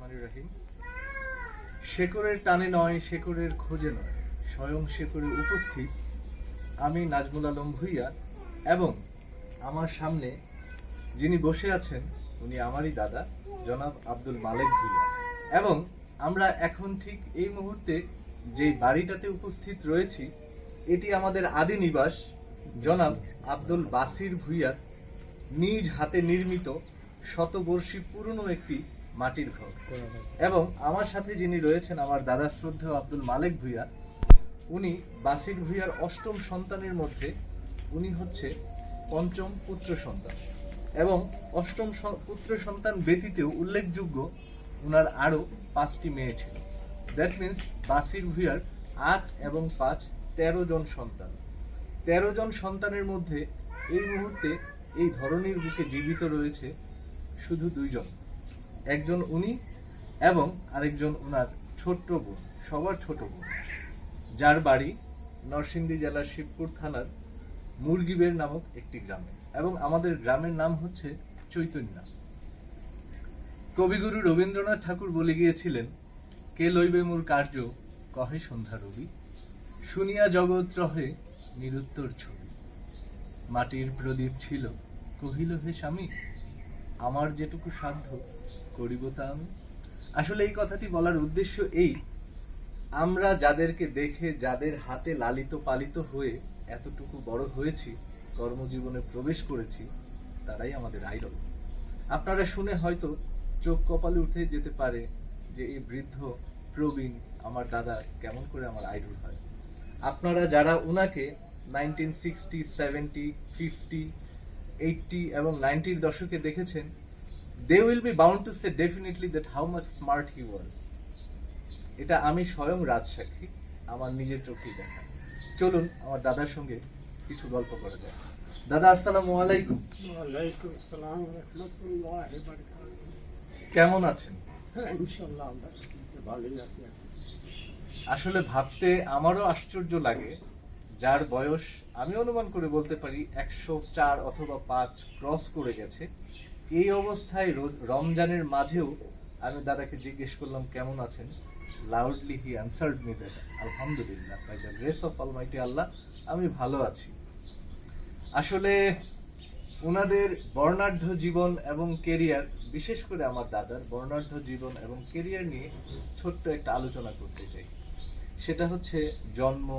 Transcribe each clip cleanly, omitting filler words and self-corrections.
রহমানির রহিম। শেকড়ের টানে নয়, শেকড়ের খোঁজে নয়, স্বয়ং শেকড়ে উপস্থিত আমি নাজমুল আলম ভূঁইয়া, এবং আমার সামনে যিনি বসে আছেন উনি আমারই দাদা জনাব আব্দুল মালেক ভূঁইয়া। এবং আমরা এখন ঠিক এই মুহূর্তে যে বাড়িটাতে উপস্থিত রয়েছি এটি আমাদের আদি নিবাস জনাব আব্দুল বাসির ভূঁইয়ার নিজ হাতে নির্মিত শতবর্ষী পুরনো একটি মাটির ঘর। এবং আমার সাথে যিনি রয়েছেন আমার দাদা শ্রদ্ধেয় আব্দুল মালেক ভূঁইয়া, উনি বাসির ভূঁইয়ার অষ্টম সন্তানের মধ্যে উনি হচ্ছে পঞ্চম পুত্র সন্তান, এবং অষ্টম পুত্র সন্তান ব্যতীতেও উল্লেখযোগ্য উনার আরো 5টি মেয়ে ছিল। দ্যাট মিনস বাসির ভূঁইয়ার 8 এবং 5 13 জন সন্তান। 13 জন সন্তানের মধ্যে এই মুহূর্তে এই ধরনীর বুকে জীবিত রয়েছে শুধু 2 জন, একজন উনি এবং আরেকজন উনার ছোট্ট বোন, সবার ছোট বোন, যার বাড়ি নরসিংদী জেলার শিবপুর থানার মুরগিবের নামক একটি গ্রামে, এবং আমাদের গ্রামের নাম হচ্ছে চৈতন্য। কবিগুরু রবীন্দ্রনাথ ঠাকুর বলে গিয়েছিলেন, কে লইবে মোর কার্য কহে সন্ধ্যা রবি, শুনিয়া জগৎ রহে নিরুত্তর ছবি, মাটির প্রদীপ ছিল কহিল হে স্বামী, আমার যেটুকু সাধ্য করিব তা আমি। আসলে এই কথাটি বলার উদ্দেশ্য এই, আমরা যাদেরকে দেখে, যাদের হাতে লালিত পালিত হয়ে এতটুকু বড় হয়েছি, কর্মজীবনে প্রবেশ করেছি, তারাই আমাদের আইডল। আপনারা শুনে হয়তো চোখ কপালে উঠে যেতে পারে যে এই বৃদ্ধ প্রবীণ আমার দাদা কেমন করে আমার আইডল হয়। আপনারা যারা উনাকে 1960, 70, 50, 80 এবং 90-র দশকে দেখেছেন, they will be bound to say definitely that how much smart he was. এটা আমি স্বয়ং রাজসাক্ষী, আমার নিজের চোখেই দেখা। চলুন আমার দাদার সঙ্গে কিছু গল্প করা যায়। দাদা আসসালামু আলাইকুম। ওয়ালাইকুম আসসালাম ওয়া রাহমাতুল্লাহি ওয়া বারাকাতুহু। কেমন আছেন? হ্যাঁ, ইনশাআল্লাহ আমরা ভালোই আছি। আসলে ভাবতে আমারও আশ্চর্য লাগে, যার বয়স আমি অনুমান করে বলতে পারি 104 অথবা 5 ক্রস করে গেছে, এই অবস্থায় রমজানের মাঝেও আমি দাদাকে জিজ্ঞেস করলাম কেমন আছেন। Loudly he answered me that আলহামদুলিল্লাহ, by the grace of almighty Allah আমি ভালো আছি। আসলে ওনাদের বর্ণাঢ্য জীবন এবং কেরিয়ার, বিশেষ করে আমার দাদার বর্ণাঢ্য জীবন এবং কেরিয়ার নিয়ে ছোট্ট একটা আলোচনা করতে চাই। সেটা হচ্ছে জন্ম,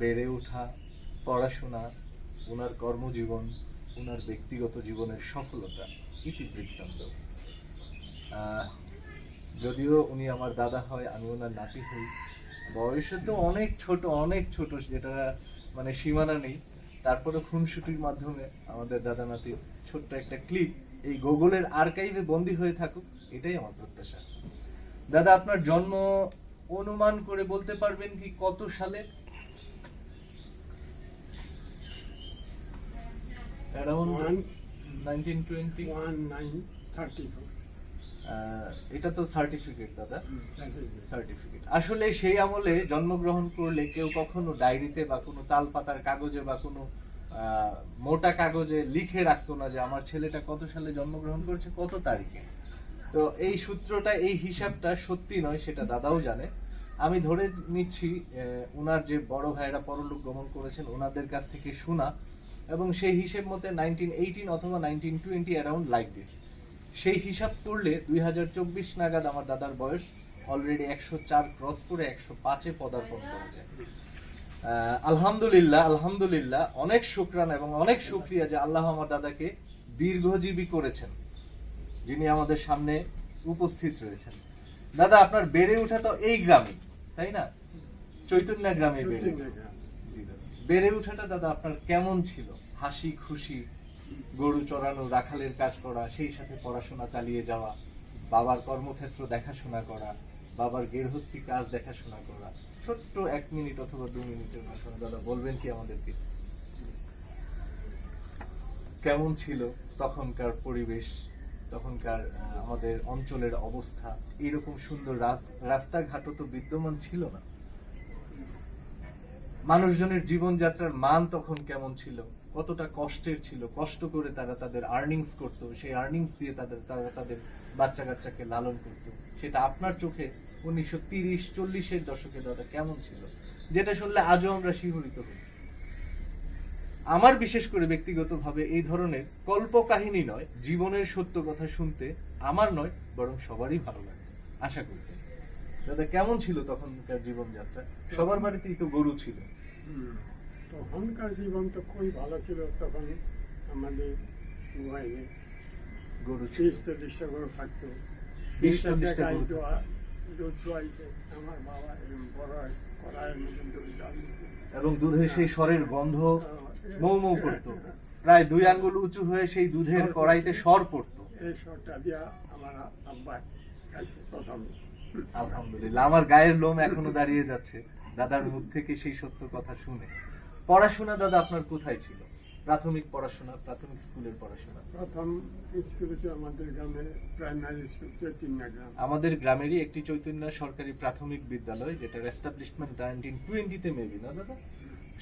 বেড়ে ওঠা, পড়াশোনা, ওনার কর্মজীবন, ওনার ব্যক্তিগত জীবনের সফলতা, ইতিবৃত্তান্ত। যদিও উনি আমার দাদা হয়, আমি ওনার নাতি হই, বয়সে তো অনেক ছোট, যেটা মানে সীমানা নেই। তারপরে খুনসুটির মাধ্যমে আমাদের দাদা নাতির ছোট্ট একটা ক্লিপ এই গুগলের আর্কাইভে বন্দী হয়ে থাকুক, এটাই আমার প্রত্যাশা। দাদা আপনার জন্ম অনুমান করে বলতে পারবেন কি কত সালে? অ্যারাউন্ড 1920। 1934। এটা তো সার্টিফিকেট দাদা, সার্টিফিকেট। আসলে সেই আমলে জন্মগ্রহণ করলে কেউ কখনো ডায়েরিতে বা কোনো তাল পাতার কাগজে বা কোনো মোটা কাগজে লিখে রাখতো না যে আমার ছেলেটা কত সালে জন্মগ্রহণ করেছে, কত তারিখে। তো এই সূত্রটা, এই হিসাবটা সত্যি নয়, সেটা দাদাও জানে। আমি ধরে নিচ্ছি ওনার যে বড় ভাইয়েরা পরলোক গমন করেছেন ওনাদের কাছ থেকে শোনা, এবং সেই হিসেব মতে 1918 অথবা 1920 অ্যারাউন্ড লাইক দিস। সেই হিসাব করলে 2024 নাগাদ আমার দাদার বয়স অলরেডি 104 ক্রস করে 105-এ পদার্পণ করা যায়। আলহামদুলিল্লাহ, অনেক শুকরানা এবং অনেক শুকরিয়া যে আল্লাহ আমার দাদাকে দীর্ঘজীবী করেছেন, যিনি আমাদের সামনে উপস্থিত রয়েছেন। দাদা আপনার বেড়ে ওঠা তো এই গ্রামে, তাই না? চৈতন্য গ্রামে বেড়ে ওঠাটা দাদা আপনার কেমন ছিল? হাসি খুশি, গরু চড়ানো, রাখালের কাজ করা, সেই সাথে পড়াশোনা চালিয়ে যাওয়া, বাবার কর্মক্ষেত্র দেখাশোনা করা, বাবার গৃহস্থী কাজ দেখাশোনা করা। ছোট্ট 1 মিনিট অথবা 2 মিনিটের ভাষণ দাদা বলবেন কি আমাদেরকে? কেমন ছিল তখনকার পরিবেশ, তখনকার আমাদের অঞ্চলের অবস্থা? এইরকম সুন্দর রাস্তাঘাটও তো বিদ্যমান ছিল না। মানুষজনের জীবনযাত্রার মান তখন কেমন ছিল, কতটা কষ্টের ছিল, কষ্ট করে তারা তাদের আর্নিংস করতো, সেই আর্নিংস দিয়ে তারা তাদের বাচ্চা কাচ্চাকে লালন করত, সেটা আপনার চোখে 1930-40-এর দশকে দাদা কেমন ছিল, যেটা শুনলে আজও আমরা শিহরিত হই। আমার বিশেষ করে ব্যক্তিগতভাবে এই ধরনের কল্পকাহিনী নয়, জীবনের সত্য কথা শুনতে আমার নয় বরং সবারই ভালো লাগে, আশা করি। দাদা কেমন ছিল তখনকার জীবনযাত্রা? সবার বাড়িতেই তো গরু ছিল। তখনকার জীবন তো খুবই ভালো ছিল। তখন আমাদের মোবাইলে গরু ছিল, 30-40টা গরু থাকতো। 20-40টা গাই গরু। দোয়া, দুধ দোয়াইতো আমার বাবা, এরকম বড় কড়াইয়ের মধ্যে দুধ ডাল দিত। এবং দুধের সেই স্বরের গন্ধ মৌ মৌ করতো, প্রায় 2 আঙ্গুল উঁচু হয়ে সেই দুধের কড়াইতে সর পড়তো। এই সরটা দিয়া আমার আব্বা খাইছে প্রথম। আলহামদুলিল্লাহ, আমার গায়ের লোম এখনো দাঁড়িয়ে যাচ্ছে দাদার মুখ থেকে সেই সত্য কথা শুনে। পড়াশোনা দাদা আপনার কোথায় ছিল? প্রাথমিক পড়াশোনা, প্রাথমিক স্কুলের পড়াশোনা? প্রথম স্কুল ছিল আমাদের গ্রামে, প্রাইমারি স্কুল চৈতন্য গ্রাম। আমাদের গ্রামেরই একটি চৈতন্য সরকারি প্রাথমিক বিদ্যালয়, যেটার এস্টাবলিশমেন্ট 1920-তে মেবি না দাদা,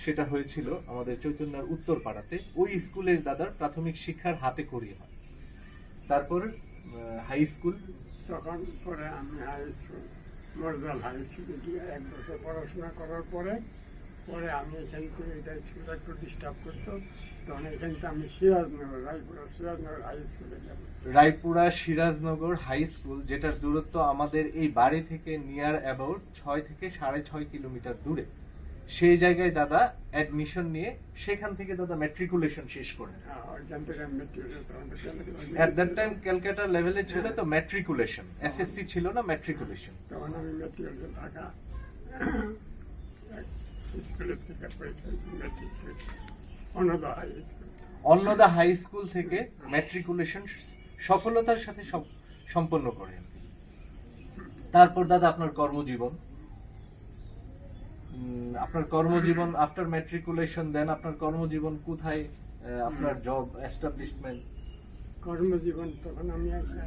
সেটা হয়েছিল আমাদের চৈতন্যর উত্তর পাড়াতে। ওই স্কুলের দাদার প্রাথমিক শিক্ষার হাতে খড়ি হয়। তারপর হাই স্কুল। তখন পরে আমি হাই স্কুল, মরজাল হাই স্কুলে গিয়ে 1 বছর পড়াশোনা করার পরে পরে আমি এখান থেকে, এটা স্কুলটা একটু ডিস্টার্ব করতো, তখন এখান থেকে আমি সিরাজনগর, রায়পুরা সিরাজনগর হাই স্কুলে যাব। রায়পুরা সিরাজনগর হাই স্কুল, যেটার দূরত্ব আমাদের এই বাড়ি থেকে নিয়ার অ্যাবাউট 6 থেকে 6.5 কিলোমিটার দূরে। সেই জায়গায় দাদা অ্যাডমিশন নিয়ে সেখান থেকে দাদা ম্যাট্রিকুলেশন শেষ করেন। ওইখান থেকে আমি এট দ্যাট টাইম ক্যালকাটা লেভেলে ছিল তো ম্যাট্রিকুলেশন, এসএসসি ছিল না, ম্যাট্রিকুলেশন। তখন আমি ম্যাট্রিকুলেশন ঢাকা স্কুলের থেকে matric Annada high school. Annada high school থেকে ম্যাট্রিকুলেশন সফলতার সাথে সম্পন্ন করেন। তারপর দাদা আপনার কর্মজীবন, আফটার ম্যাট্রিকুলেশন দেন আপনার কর্মজীবন কোথায়? আপনার জব এস্টাবলিশমেন্ট? কর্মজীবন তখন আমি একটা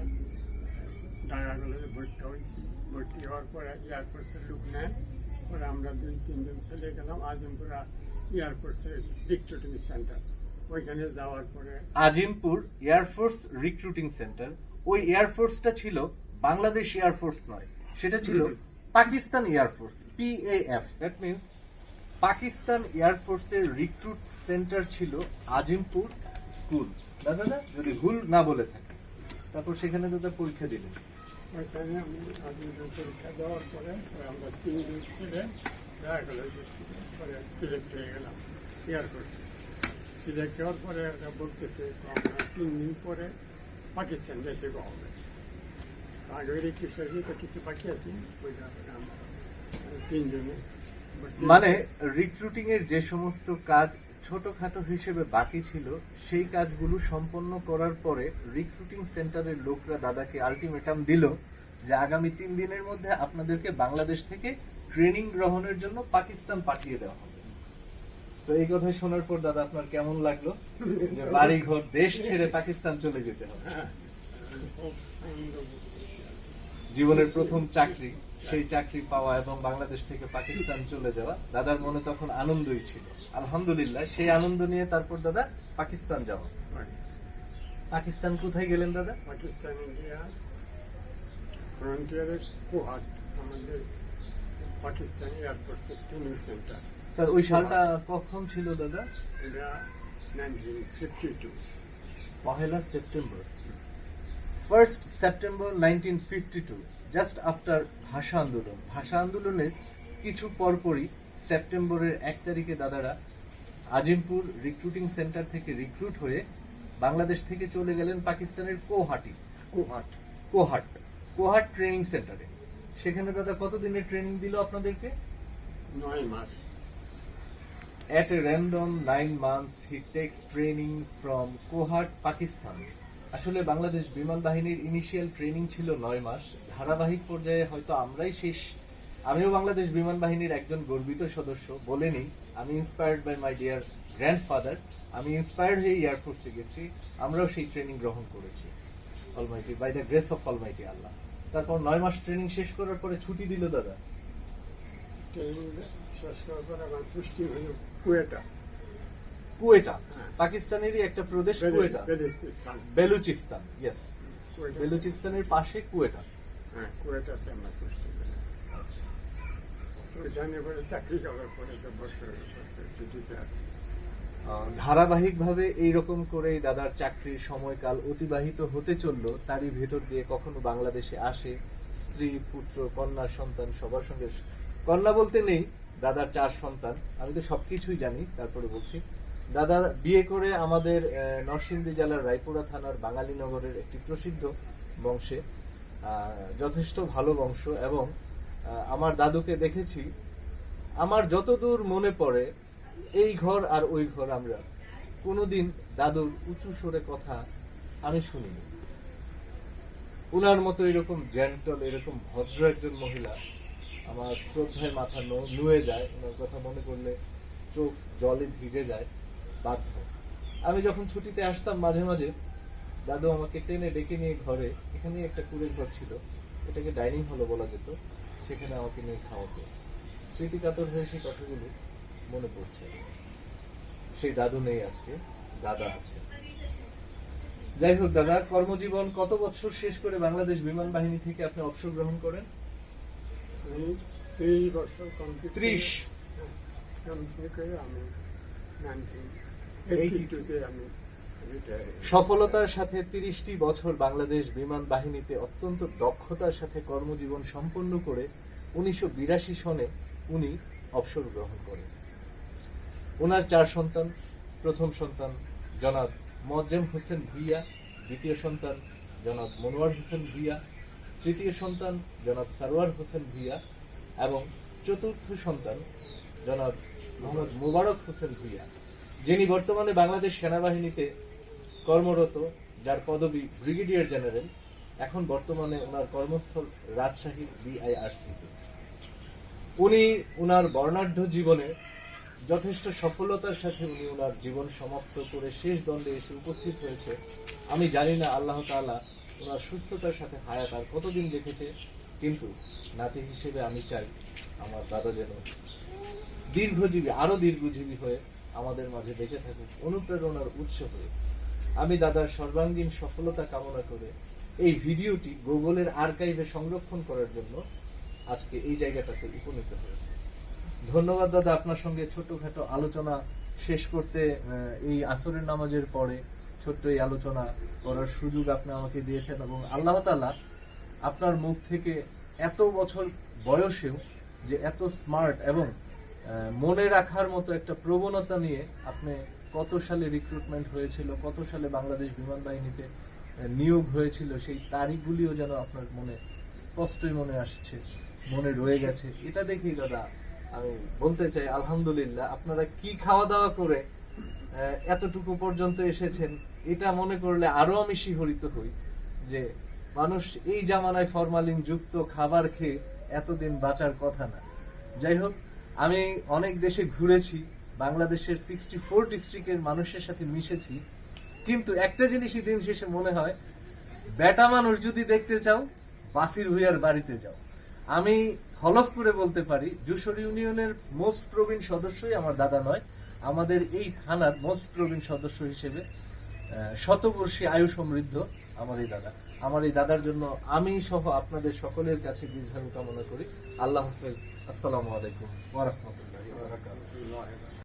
ঢাকা কলেজে ভর্তি হয়েছি। ভর্তি হওয়ার পরে এয়ারফোর্সের লোক নেয়, পরে আমরা 2-3 জন চলে গেলাম আজিমপুরা এয়ারফোর্সের রিক্রুটিং সেন্টার। ওইখানে যাওয়ার পরে আজিমপুর এয়ারফোর্স রিক্রুটিং সেন্টার, ওই এয়ারফোর্সটা ছিল বাংলাদেশ এয়ারফোর্স নয়, সেটা ছিল Pakistan air force, PAF। That means Pakistan এয়ারফোর্সের রিক্রুট সেন্টার ছিল আজিমপুর স্কুল। দাদা যদি ভুল না বলে থাকি। তারপর সেখানে দাদা পরীক্ষা দিলেন। ওইখানে আমি আজিমপুর পরীক্ষা দেওয়ার পরে আমরা 3 দিন ছেড়ে ঢাকা কলেজে পরে সিলেক্ট হয়ে গেলাম এয়ারফোর্সে। সিলেক্ট হওয়ার পরে ওরা বলতেছে আমরা 3 দিন পরে পাকিস্তান যেতে হবে। আগে কিছু বাকি আছে, ওইটা আমরা 3 জনে। মানে রিক্রুটিং এর যে সমস্ত কাজ ছোটখাটো হিসেবে বাকি ছিল, সেই কাজগুলো সম্পন্ন করার পরে রিক্রুটিং সেন্টারের লোকরা দাদাকে আলটিমেটাম দিল যে আগামী 3 দিনের মধ্যে আপনাদেরকে বাংলাদেশ থেকে ট্রেনিং গ্রহণের জন্য পাকিস্তান পাঠিয়ে দেওয়া হবে। তো এই কথা শোনার পর দাদা আপনার কেমন লাগলো যে বাড়ি ঘর দেশ ছেড়ে পাকিস্তান চলে যেতে হবে? জীবনের প্রথম চাকরি, সেই চাকরি পাওয়া এবং বাংলাদেশ থেকে পাকিস্তান চলে যাওয়া, দাদার মনে তখন আনন্দই ছিল। আলহামদুলিল্লাহ, সেই আনন্দ নিয়ে তারপর দাদা পাকিস্তান যাওয়া। পাকিস্তান কোথায় গেলেন দাদা? পাকিস্তান ইন্ডিয়া ফ্রন্টিয়ারের কোহাট, আমাদের পাকিস্তান এয়ারফোর্সের ট্রেনিং সেন্টার। স্যার ওই সালটা কখন ছিল দাদা? এটা 1952। 1 সেপ্টেম্বর, 1 সেপ্টেম্বর 1952, জাস্ট আফটার ভাষা আন্দোলন। ভাষা আন্দোলনের কিছু পরপরই সেপ্টেম্বরের 1 তারিখে দাদারা আজিমপুর রিক্রুটিং সেন্টার থেকে রিক্রুট হয়ে বাংলাদেশ থেকে চলে গেলেন পাকিস্তানের কোহাট ট্রেনিং সেন্টারে। সেখানে দাদা কতদিনের ট্রেনিং দিল আপনাদেরকে? 9 মাস। At a random 9 months, he takes training from Kohat, Pakistan. আসলে বাংলাদেশ বিমান বাহিনীর ইনিশিয়াল ট্রেনিং ছিল 9 মাস। ধারাবাহিক পর্যায়ে হয়তো আমরাই শেষ। আমিও বাংলাদেশ বিমান বাহিনীর একজন গর্বিত সদস্য বলে নেই। আমি inspired by my dear grandfather. আমি ইন্সপায়ার্ড হয়ে এয়ারফোর্সে গেছি, আমরাও সেই ট্রেনিং গ্রহণ করেছি। Almighty, by the grace of almighty Allah. তারপর 9 মাস ট্রেনিং শেষ করার পরে ছুটি দিল দাদা। ট্রেনিং শেষ করার পরে আমার পুষ্টি হল কুয়েটা। পাকিস্তানেরই একটা প্রদেশ কুয়েটা, বেলুচিস্তান। ইয়েস। কুয়েটা। বেলুচিস্তানের পাশে কুয়েটা। হ্যাঁ, কুয়েটাতে আমরা করছি। ওইখানে পরে চাকরি করার পরে তো বছর ছুটিতে আসি। ধারাবাহিকভাবে এইরকম করেই দাদার চাকরির সময়কাল অতিবাহিত হতে চলল। তারই ভেতর দিয়ে কখনো বাংলাদেশে আসে, স্ত্রী, পুত্র, কন্যা, সন্তান সবার সঙ্গে। কন্যা বলতে নেই, দাদার 4 সন্তান। আমি তো সবকিছুই জানি, তারপরে বলছি। দাদা বিয়ে করে আমাদের নরসিংদী জেলার রায়পুরা থানার বাঙালিনগরের একটি প্রসিদ্ধ বংশে, যথেষ্ট ভালো বংশ। এবং আমার দাদুকে দেখেছি, আমার যতদূর মনে পড়ে, এই ঘর আর ওই ঘর আমরা কোনোদিন দাদুর উঁচু সরে কথা আমি শুনিনি। উনার মতো এরকম জেন্টল, এরকম ভদ্র একজন মহিলা আমার শ্রদ্ধায় মাথা নুয়ে যায়। ওনার কথা মনে করলে চোখ জলে ভিজে যায় বাধ্য। আমি যখন ছুটিতে আসতাম মাঝে মাঝে, দাদু আমাকে টেনে ডেকে নিয়ে ঘরে, এখানে একটা কুড়ের ঘর ছিল, এটাকে ডাইনিং হলও বলা যেত, সেখানে আমাকে নিয়ে খাওয়াতো। স্মৃতিকাতর হয়ে সেই কথাগুলো মনে পড়ছে। সেই দাদু নেই আজকে, দাদা আছে। যাই হোক দাদা, কর্মজীবন কত বছর শেষ করে বাংলাদেশ বিমান বাহিনী থেকে আপনি অবসর গ্রহণ করেন? এই বছর কমপ্লিট 30। করে আমি 1982-তে আমি রিটায়ার। সফলতার সাথে 30টি বছর বাংলাদেশ বিমান বাহিনীতে অত্যন্ত দক্ষতার সাথে কর্মজীবন সম্পন্ন করে 1982 সনে উনি অবসর গ্রহণ করেন। ওনার 4 সন্তান। প্রথম সন্তান জনাব মোয়াজ্জেম হোসেন ভুইয়া, দ্বিতীয় সন্তান জনাব মনোয়ার হোসেন ভুইয়া, তৃতীয় সন্তান জনাব সারোয়ার হোসেন ভুইয়া এবং চতুর্থ সন্তান জনাব মোহাম্মদ মুবারক হোসেন ভুইয়া, যিনি বর্তমানে বাংলাদেশ সেনাবাহিনীতে কর্মরত, যার পদবি ব্রিগেডিয়ার জেনারেল। এখন বর্তমানে ওনার কর্মস্থল রাজশাহী BIRC-তে। উনি ওনার বর্ণাঢ্য জীবনে যথেষ্ট সফলতার সাথে উনি ওনার জীবন সমাপ্ত করে শেষ দণ্ডে এসে উপস্থিত হয়েছে। আমি জানি না আল্লাহ তাআলা ওনার সুস্থতার সাথে হায়াত আর কতদিন রেখেছে, কিন্তু নাতি হিসেবে আমি চাই আমার দাদা যেন দীর্ঘজীবী, আরো দীর্ঘজীবী হয়ে আমাদের মাঝে বেঁচে থাকুক, অনুপ্রেরণার উৎস হয়ে। আমি দাদার সর্বাঙ্গীন সফলতা কামনা করে এই ভিডিওটি গুগলের আর্কাইভে সংরক্ষণ করার জন্য আজকে এই জায়গাটাতে উপনীত হয়েছে। ধন্যবাদ দাদা, আপনার সঙ্গে ছোটখাটো আলোচনা শেষ করতে এই আসরের নামাজের পরে ছোট্ট এই আলোচনা করার সুযোগ আপনি আমাকে দিয়েছেন। এবং আল্লাহ তাআলা আপনার মুখ থেকে এত বছর বয়সেও যে এত স্মার্ট এবং মনে রাখার মতো একটা প্রবণতা নিয়ে, আপনি কত সালে রিক্রুটমেন্ট হয়েছিল, কত সালে বাংলাদেশ বিমান বাহিনীতে নিয়োগ হয়েছিল, সেই তারিখগুলিও যেন আপনার মনে স্পষ্টই মনে আসছে, মনে রয়ে গেছে। এটা দেখেই দাদা আমি বলতে চাই আলহামদুলিল্লাহ। আপনারা কি খাওয়া দাওয়া করে এতটুকু পর্যন্ত এসেছেন, এটা মনে করলে আরো আমি শিহরিত হই যে মানুষ এই জামানায় ফরমালিন যুক্ত খাবার খেয়ে এতদিন বাঁচার কথা না। যাই হোক, আমি অনেক দেশে ঘুরেছি, বাংলাদেশের 64 ডিস্ট্রিক্টের মানুষের সাথে মিশেছি, কিন্তু একটা জিনিসই দিন শেষে মনে হয়, বেটা মানুষ যদি দেখতে চাও বাসির ভুইয়ার বাড়িতে যাও। আমি হলফ করে বলতে পারি, যশোর ইউনিয়নের মোস্ট প্রবীণ সদস্যই আমার দাদা নয়, আমাদের এই থানার মোস্ট প্রবীণ সদস্য হিসেবে শতবর্ষী আয়ু সমৃদ্ধ আমার এই দাদা। আমার এই দাদার জন্য আমি সহ আপনাদের সকলের কাছে দীর্ঘায়ু কামনা করি। আল্লাহ হাফেজ। আসসালামু আলাইকুম ওয়া রাহমাতুল্লাহি ওয়া বারাকাতুহু।